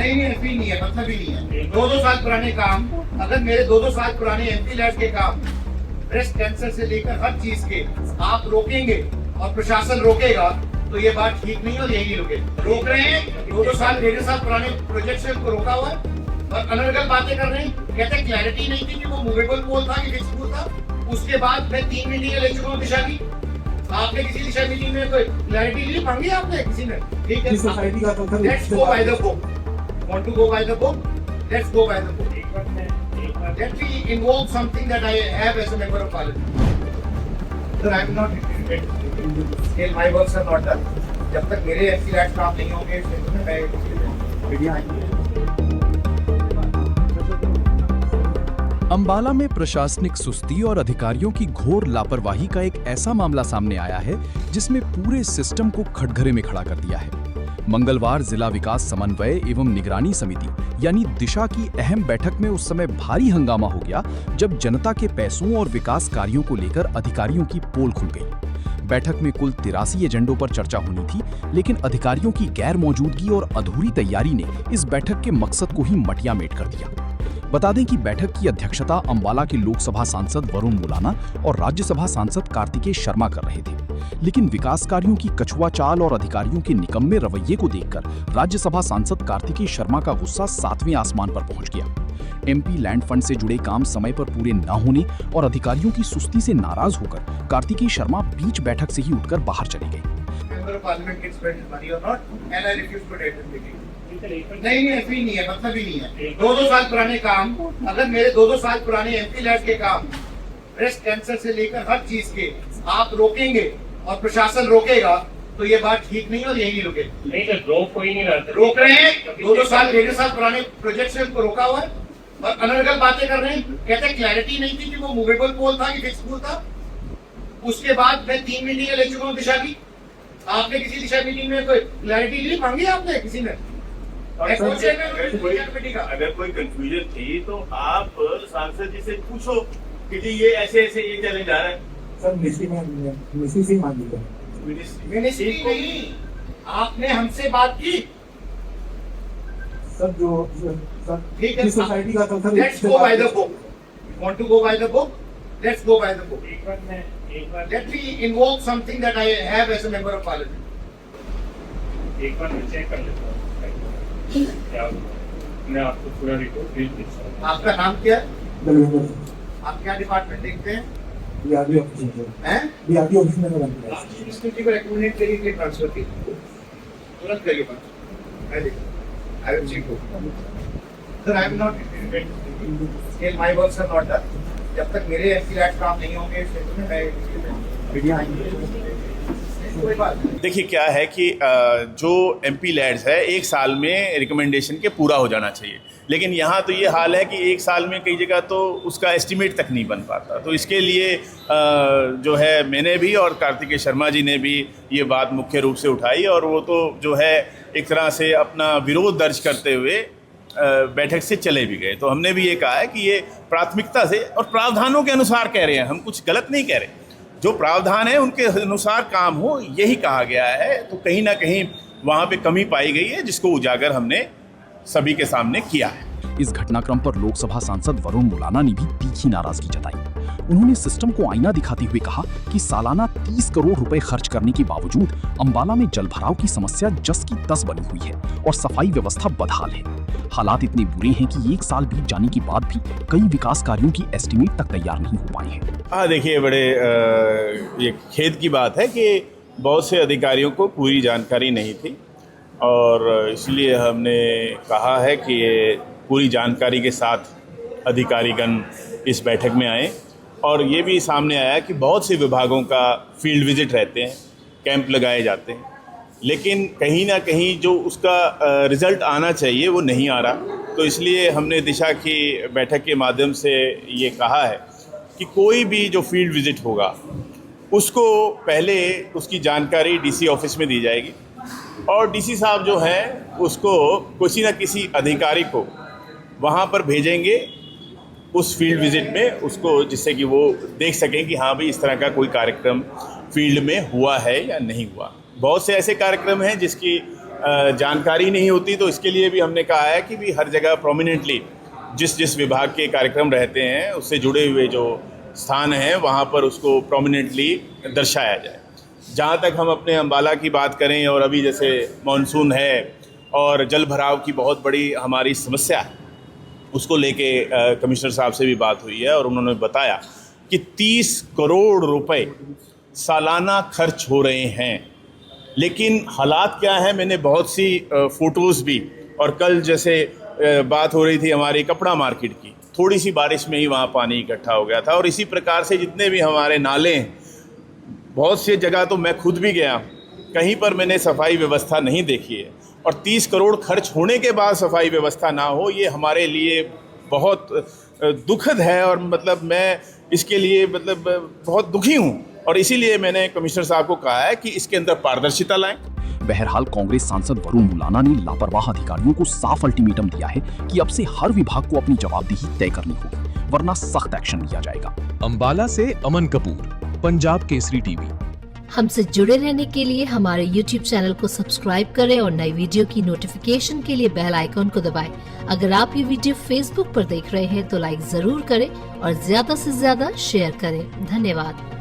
नहीं ऐसी नहीं है, मतलब ही नहीं है। 2-2 साल पुराने काम, अगर मेरे 2-2 साल पुराने एमपी लैब के काम ब्रेस्ट कैंसर से लेकर हर चीज के आप रोकेंगे और प्रशासन रोकेगा तो ये बात ठीक नहीं और यही रुके। रोक रहे हैं 2-2 साल 1.5 साल पुराने प्रोजेक्ट से उनको रोका हुआ है और अनर्गल बातें कर रहे हैं। कहते क्लैरिटी नहीं थी कि वो मूवेबल पोल था कि फिक्स पोल था। उसके बाद मैं 3 मीटिंग ले चुका हूँ दिशा की। आपने किसी दिशा मीटिंग में कोई क्लैरिटी नहीं मांगी आपने किसी ने? ठीक है, सोसाइटी का तो let's go by the book. Want to go by the book? Let's go by the book. Let me involve something that I have as a member of parliament. Sir, I am not interested. Still, my works are not done. जब तक मेरे MP lab काम नहीं होंगे, मैं media आएंगे। अंबाला में प्रशासनिक सुस्ती और अधिकारियों की घोर लापरवाही का एक ऐसा मामला सामने आया है जिसमें पूरे सिस्टम को खटघरे में खड़ा कर दिया है। मंगलवार जिला विकास समन्वय एवं निगरानी समिति यानी दिशा की अहम बैठक में उस समय भारी हंगामा हो गया जब जनता के पैसों और विकास कार्यों को लेकर अधिकारियों की पोल खुल गई। बैठक में कुल 83 एजेंडों पर चर्चा होनी थी, लेकिन अधिकारियों की गैर मौजूदगी और अधूरी तैयारी ने इस बैठक के मकसद को ही मटियामेट कर दिया। बता दें कि बैठक की अध्यक्षता अंबाला के लोकसभा सांसद वरुण मुलाना और राज्यसभा सांसद कार्तिकेय शर्मा कर रहे थे, लेकिन विकास कार्यों की कछुआ चाल और अधिकारियों के निकम्मे रवैये को देखकर राज्यसभा सांसद कार्तिकेय शर्मा का गुस्सा 7वें आसमान पर पहुंच गया। एमपी लैंड फंड से जुड़े काम समय पर पूरे न होने और अधिकारियों की सुस्ती से नाराज होकर कार्तिकेय शर्मा बीच बैठक से ही उठकर बाहर चले गए। नहीं ऐसी नहीं है, मतलब ही नहीं है। 2-2 साल पुराने काम, अगर मेरे 2-2 साल पुराने एमपी लैब के काम ब्रेस्ट कैंसर से लेकर हर चीज के आप रोकेंगे और प्रशासन रोकेगा तो ये बात ठीक नहीं और यही रुके। नहीं तो रोक कोई नहीं रहा। रोक रहे हैं 2-2 साल 1.5 साल पुराने प्रोजेक्ट से उनको रोका हुआ है और अनर्गल बातें कर रहे हैं। कहते क्लैरिटी नहीं थी कि वो मूवेबल पोल था कि फिक्स पोल था। उसके बाद मैं 3 मीटिंग ले चुका हूँ दिशा की। आपने किसी दिशा मीटिंग में कोई क्लैरिटी नहीं मांगी आपने किसी ने? अगर कोई कंफ्यूजन थी तो आप सांसद जी से पूछो कि जी ये ऐसे ऐसे ये चले जा रहा है। सर मिनिस्ट्री से मांग लीजिए। मिनिस्ट्री नहीं, आपने हमसे बात की। सर जो ठीक है, सोसाइटी का तो let's go by the book. Want to go by the book? Let's go by the book. एक बार Let me involve something that I have as a member of parliament. एक बार मैं चेक कर लेता हूँ क्या मैं आपको पूरा रिपोर्ट भेज देता हूँ। आपका नाम क्या है? दलविंदर आप क्या डिपार्टमेंट देखते हैं? बीआरटी ऑफिस हैं? बीआरटी ऑफिस में बनता है। आप मिनिस्ट्री को रेकमेंड करिए कि ट्रांसफर कीजिए, तुरंत करिए बात। मैं देखूँ, I will check it. Sir, I am not interested. Still, my works are not done. जब तक मेरे एमपी लैब काम नहीं होंगे, मैं मीडिया आएंगे। कोई बात नहीं। देखिए क्या है कि जो एमपी लैड्स है 1 साल में रिकमेंडेशन के पूरा हो जाना चाहिए, लेकिन यहाँ तो ये हाल है कि 1 साल में कई जगह तो उसका एस्टिमेट तक नहीं बन पाता। तो इसके लिए जो है मैंने भी और कार्तिकेय शर्मा जी ने भी ये बात मुख्य रूप से उठाई और वो तो जो है एक तरह से अपना विरोध दर्ज करते हुए बैठक से चले भी गए। तो हमने भी ये कहा है कि ये प्राथमिकता से और प्रावधानों के अनुसार कह रहे हैं, हम कुछ गलत नहीं कह रहे, जो प्रावधान है उनके अनुसार काम हो यही कहा गया है। तो कहीं ना कहीं वहाँ पे कमी पाई गई है जिसको उजागर हमने सभी के सामने किया है। इस घटनाक्रम पर लोकसभा सांसद वरुण मुलाना ने भी तीखी नाराजगी जताई। उन्होंने सिस्टम को आईना दिखाते हुए कहा कि सालाना 30 करोड़ रुपए खर्च करने के बावजूद अंबाला में जलभराव की समस्या जस की तस बनी हुई है और सफाई व्यवस्था बदहाल है। हालात इतने बुरे हैं कि 1 साल बीत जाने के बाद भी कई विकास कार्यों की एस्टीमेट तक तैयार नहीं हो पाए हैं। देखिए बड़े ये खेद की बात है कि बहुत से अधिकारियों को पूरी जानकारी नहीं थी और इसलिए हमने कहा है कि ये पूरी जानकारी के साथ अधिकारीगण इस बैठक में आए। और ये भी सामने आया कि बहुत से विभागों का फील्ड विजिट रहते हैं, कैंप लगाए जाते हैं, लेकिन कहीं ना कहीं जो उसका रिज़ल्ट आना चाहिए वो नहीं आ रहा। तो इसलिए हमने दिशा की बैठक के माध्यम से ये कहा है कि कोई भी जो फील्ड विजिट होगा उसको पहले उसकी जानकारी डीसी ऑफिस में दी जाएगी और डीसी साहब जो है उसको किसी न किसी अधिकारी को वहाँ पर भेजेंगे उस फील्ड विजिट में उसको, जिससे कि वो देख सकें कि हाँ भाई इस तरह का कोई कार्यक्रम फील्ड में हुआ है या नहीं हुआ। बहुत से ऐसे कार्यक्रम हैं जिसकी जानकारी नहीं होती, तो इसके लिए भी हमने कहा है कि भी हर जगह प्रोमिनेंटली जिस जिस विभाग के कार्यक्रम रहते हैं उससे जुड़े हुए जो स्थान हैं वहाँ पर उसको प्रोमिनेंटली दर्शाया जाए। जहाँ तक हम अपने अम्बाला की बात करें, और अभी जैसे मानसून है और जल भराव की बहुत बड़ी हमारी समस्या है, उसको लेके कमिश्नर साहब से भी बात हुई है और उन्होंने बताया कि 30 करोड़ रुपए सालाना खर्च हो रहे हैं। लेकिन हालात क्या है, मैंने बहुत सी फ़ोटोज़ भी, और कल जैसे बात हो रही थी हमारी कपड़ा मार्केट की, थोड़ी सी बारिश में ही वहाँ पानी इकट्ठा हो गया था। और इसी प्रकार से जितने भी हमारे नाले हैं, बहुत सी जगह तो मैं खुद भी गया, कहीं पर मैंने सफाई व्यवस्था नहीं देखी है। और 30 करोड़ खर्च होने के बाद सफाई व्यवस्था ना हो, ये हमारे लिए बहुत दुखद है। और मतलब मैं इसके लिए मतलब बहुत दुखी हूँ, और इसीलिए मैंने कमिश्नर साहब को कहा है कि इसके अंदर पारदर्शिता लाएं। बहरहाल कांग्रेस सांसद वरुण मुलाना ने लापरवाह अधिकारियों को साफ अल्टीमेटम दिया है कि अब से हर विभाग को अपनी जवाबदेही तय करनी होगी, वरना सख्त एक्शन लिया जाएगा। अंबाला से अमन कपूर, पंजाब केसरी टीवी। हमसे जुड़े रहने के लिए हमारे YouTube चैनल को सब्सक्राइब करें और नई वीडियो की नोटिफिकेशन के लिए बेल आइकॉन को दबाएं। अगर आप ये वीडियो Facebook पर देख रहे हैं तो लाइक जरूर करें और ज्यादा से ज्यादा शेयर करें। धन्यवाद।